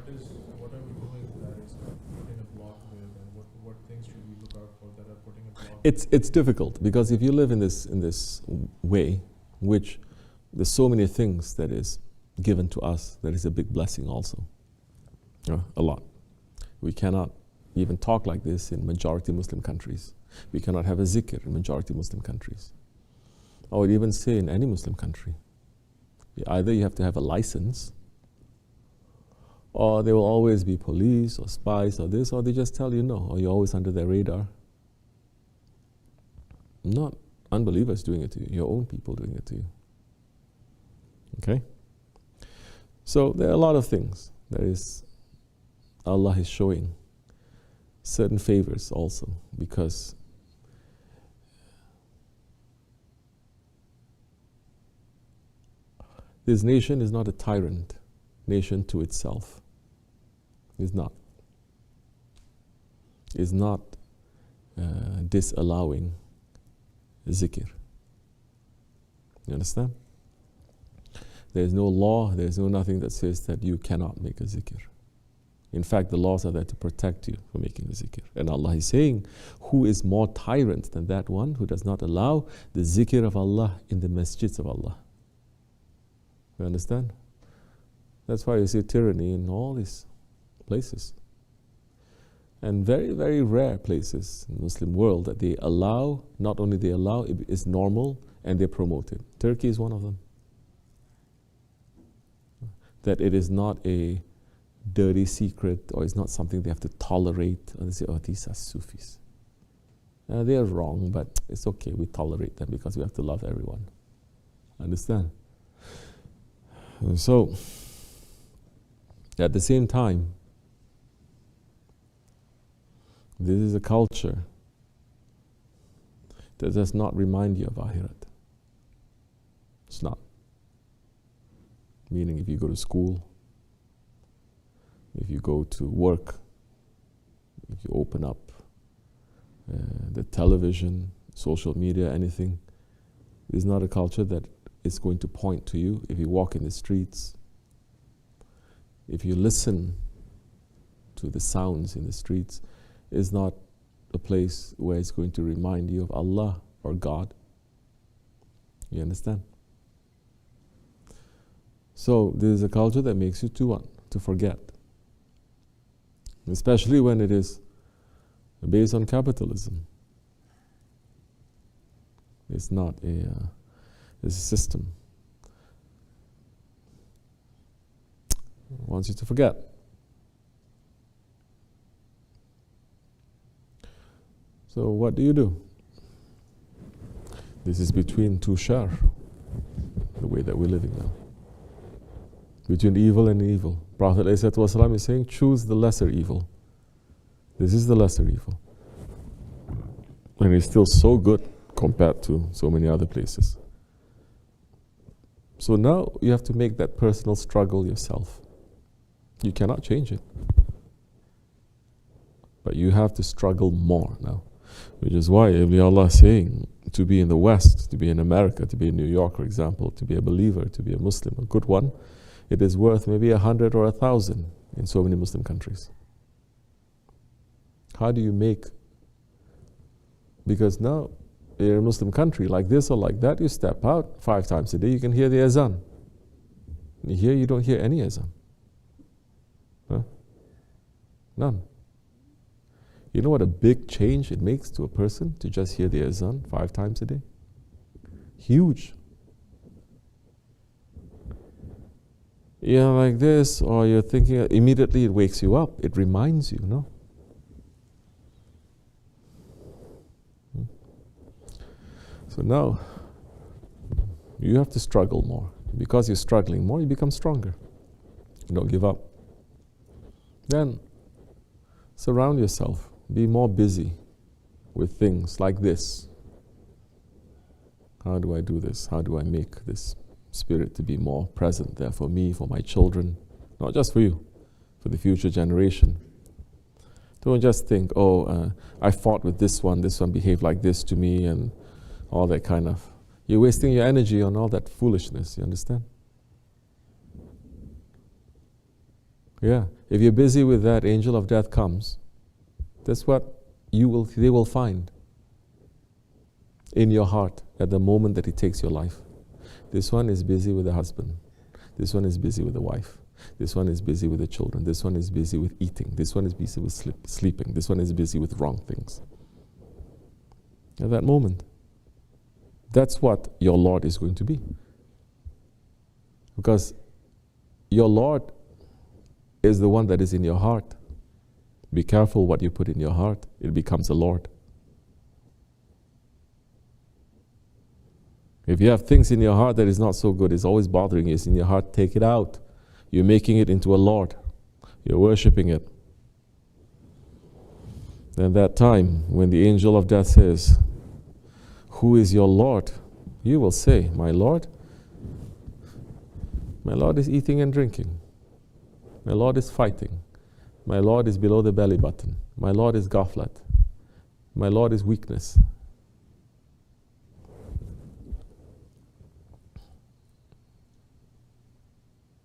what are we doing that is putting a block with, and what things should we look out for that are putting a block? It's difficult because if you live in this way, which there's so many things that is given to us, that is a big blessing also. A lot. We cannot even talk like this in majority Muslim countries. We cannot have a zikr in majority Muslim countries. I would even say in any Muslim country. Either you have to have a license, or there will always be police or spies or this, or they just tell you no, or you're always under their radar. Not unbelievers doing it to you, your own people doing it to you. Okay? So there are a lot of things that is Allah is showing certain favors also, because this nation is not a tyrant nation to itself. It's not. It's not disallowing zikr. You understand? There is no law, there is no nothing that says that you cannot make a zikr. In fact, the laws are there to protect you from making the zikr. And Allah is saying, who is more tyrant than that one who does not allow the zikr of Allah in the masjids of Allah? You understand? That's why you see tyranny in all these places. And very, very rare places in the Muslim world that they allow, not only they allow, it is normal and they promote it. Turkey is one of them. That it is not a dirty secret, or it's not something they have to tolerate. And they say, oh, these are Sufis. They are wrong, but it's okay, we tolerate them because we have to love everyone. Understand? So, at the same time, this is a culture that does not remind you of Akhirat. It's not. Meaning if you go to school, if you go to work, if you open up the television, social media, anything, it's not a culture that is going to point to you. If you walk in the streets, if you listen to the sounds in the streets, it's not a place where it's going to remind you of Allah or God. You understand? So this is a culture that makes you to what? To forget. Especially when it is based on capitalism. It's not it's a system. It wants you to forget. So what do? This is between two shar, the way that we're living now. Between evil and evil. Prophet ﷺ is saying, choose the lesser evil. This is the lesser evil. And it's still so good compared to so many other places. So now you have to make that personal struggle yourself. You cannot change it. But you have to struggle more now. Which is why Allah is saying, to be in the West, to be in America, to be in New York, for example, to be a believer, to be a Muslim, a good one, it is worth maybe 100 or 1,000 in so many Muslim countries. How do you make? Because now, you're a Muslim country, like this or like that, you step out 5 times a day, you can hear the azan. Here you don't hear any azan. Huh? None. You know what a big change it makes to a person to just hear the azan 5 times a day? Huge. You're like this, or you're thinking, immediately it wakes you up. It reminds you, no? So now, you have to struggle more. Because you're struggling more, you become stronger. You don't give up. Then, surround yourself. Be more busy with things like this. How do I do this? How do I make this Spirit to be more present there for me, for my children? Not just for you, for the future generation. Don't just think, I fought with this one behaved like this to me, and all that kind of. You're wasting your energy on all that foolishness, you understand? Yeah. If you're busy with that, angel of death comes. That's what they will find in your heart at the moment that he takes your life. This one is busy with the husband. This one is busy with the wife. This one is busy with the children. This one is busy with eating. This one is busy with sleeping. This one is busy with wrong things. At that moment, that's what your Lord is going to be. Because your Lord is the one that is in your heart. Be careful what you put in your heart. It becomes a Lord. If you have things in your heart that is not so good, it's always bothering you, it's in your heart, take it out. You're making it into a Lord. You're worshiping it. Then that time when the angel of death says, "Who is your Lord?" you will say, "My Lord is eating and drinking. My Lord is fighting. My Lord is below the belly button. My Lord is ghaflat. My Lord is weakness."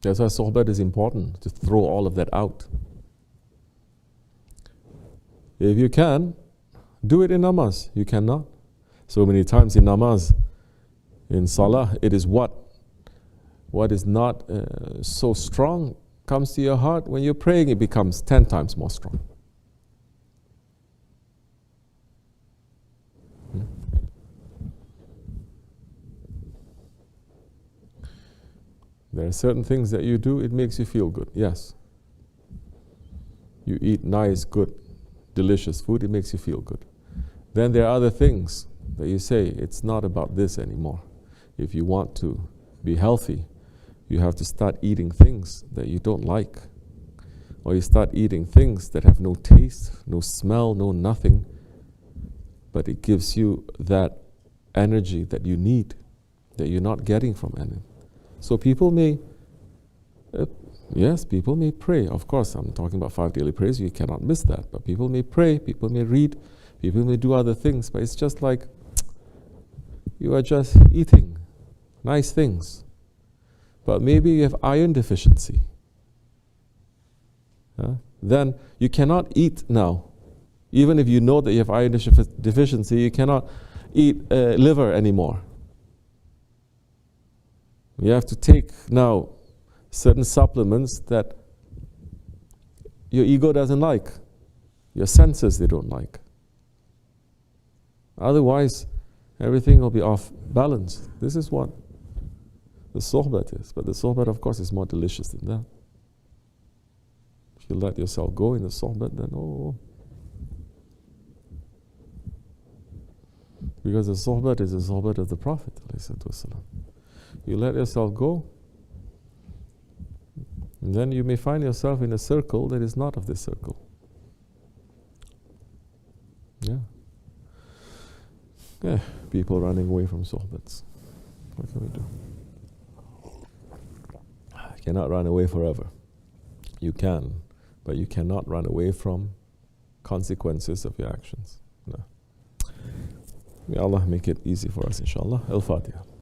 That's why sohbat is important, to throw all of that out. If you can, do it in namaz. You cannot. So many times in namaz, in salah, it is what is not so strong comes to your heart. When you're praying, it becomes 10 times more strong. There are certain things that you do, it makes you feel good. Yes. You eat nice, good, delicious food, it makes you feel good. Then there are other things that you say, it's not about this anymore. If you want to be healthy, you have to start eating things that you don't like. Or you start eating things that have no taste, no smell, no nothing. But it gives you that energy that you need, that you're not getting from anything. So people may, people may pray. Of course, I'm talking about 5 daily prayers. You cannot miss that. But people may pray, people may read, people may do other things. But it's just like you are just eating nice things. But maybe you have iron deficiency. Then you cannot eat now. Even if you know that you have iron deficiency, you cannot eat liver anymore. You have to take now certain supplements that your ego doesn't like, your senses they don't like. Otherwise, everything will be off balance. This is what the sohbat is. But the sohbat, of course, is more delicious than that. If you let yourself go in the sohbat, then because the sohbat is the sohbat of the Prophet ﷺ. You let yourself go, and then you may find yourself in a circle that is not of this circle. Yeah. People running away from sohbats. What can we do? You cannot run away forever. You can, but you cannot run away from consequences of your actions. No. May Allah make it easy for us, inshallah. Al-Fatiha.